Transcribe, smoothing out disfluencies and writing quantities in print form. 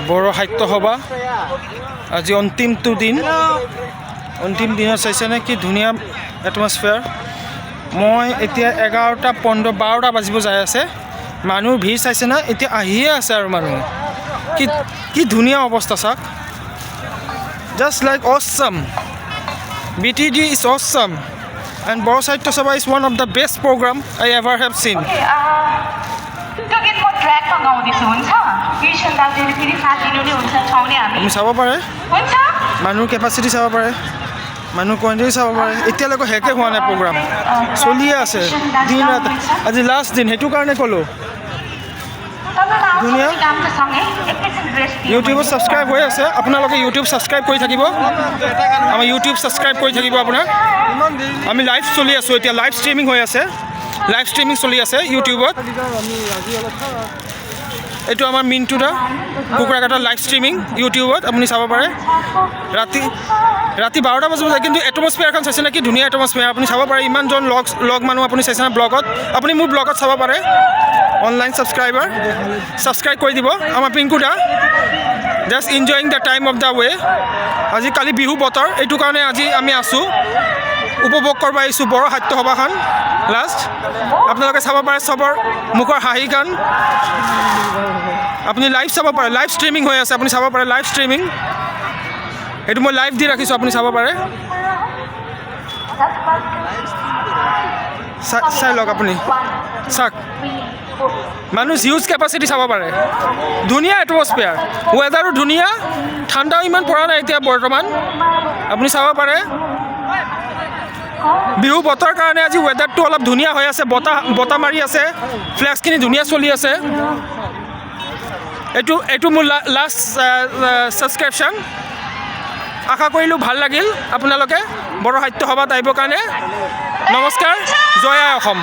বড় সাহিত্য সভা আজি অন্তিমটো দিন অন্তিম দিনত চাইছেনে কি ধুনীয়া এটমস্ফিয়াৰ মই এতিয়া 11:15 বাজিব যাই আছে মানুহ ভিৰ চাইছে না এতিয়া আহিয়ে আছে আৰু মানুহ কি ধুনীয়া অৱস্থা চাওক just like Assam BTD is awesome and Boro Sahitya Sabha is one of the best program I ever have seen. আপুনি চাব পাৰে মানুহৰ কেপাচিটি চাব পাৰে মানুহ কোৱান্টিটি চাব পাৰে এতিয়ালৈকে হেকে হোৱা নাই প্ৰগ্ৰাম চলিয়ে আছে দিন ৰাত আজি লাষ্ট দিন সেইটো কাৰণে ক'লোঁ ধুনীয়া ইউটিউবত ছাবস্ক্ৰাইব হৈ আছে আপোনালোকে ইউটিউব ছাবস্ক্ৰাইব কৰি থাকিব আমাৰ ইউটিউব ছাবস্ক্ৰাইব কৰি থাকিব আপোনাক আমি লাইভ চলি আছোঁ এতিয়া লাইভ ষ্ট্ৰিমিং হৈ আছে লাইভ ষ্ট্ৰিমিং চলি আছে ইউটিউবত এইটো আমাৰ মিণ্টু দা কুকুৰাঘাটৰ লাইভ ষ্ট্ৰিমিং ইউটিউবত আপুনি চাব পাৰে ৰাতি 12টা বাজিব যায় কিন্তু এটমস্ফিয়াৰখন চাইছে নেকি ধুনীয়া এটমস্ফিয়াৰ আপুনি চাব পাৰে ইমানজন লগ মানুহ আপুনি চাইছে না ব্লগত আপুনি মোৰ ব্লগত চাব পাৰে অনলাইন ছাবস্ক্ৰাইব কৰি দিব আমাৰ Pinku da just enjoying the time of the way আজি কালি বিহু বতৰ এইটো কাৰণে আজি আমি আছোঁ উপভোগ কৰিব আহিছোঁ বড়ো সাহিত্য সভাখন লাষ্ট আপোনালোকে চাব পাৰে চবৰ মুখৰ হাঁহি গান আপুনি লাইভ চাব পাৰে লাইভ ষ্ট্ৰিমিং হৈ আছে আপুনি চাব পাৰে লাইভ ষ্ট্ৰিমিং এইটো মই লাইভ দি ৰাখিছোঁ আপুনি চাব পাৰে চাই লওক আপুনি চাওক মানুহ হিউজ কেপাচিটি চাব পাৰে ধুনীয়া এটমস্ফিয়াৰ ৱেডাৰো ধুনীয়া ঠাণ্ডাও ইমান পৰা নাই এতিয়া বৰ্তমান আপুনি চাব পাৰে বিহু বতৰ কাৰণে আজি ৱেডাৰটো অলপ ধুনীয়া হৈ আছে বতাহ মাৰি আছে ফ্লেক্সখিনি ধুনীয়া চলি আছে এইটো মোৰ লাষ্ট ছাবস্ক্ৰিপশ্যন আশা কৰিলোঁ ভাল লাগিল আপোনালোকে বড়ো সাহিত্য সভাত আহিবৰ কাৰণে নমস্কাৰ জয় আই অসম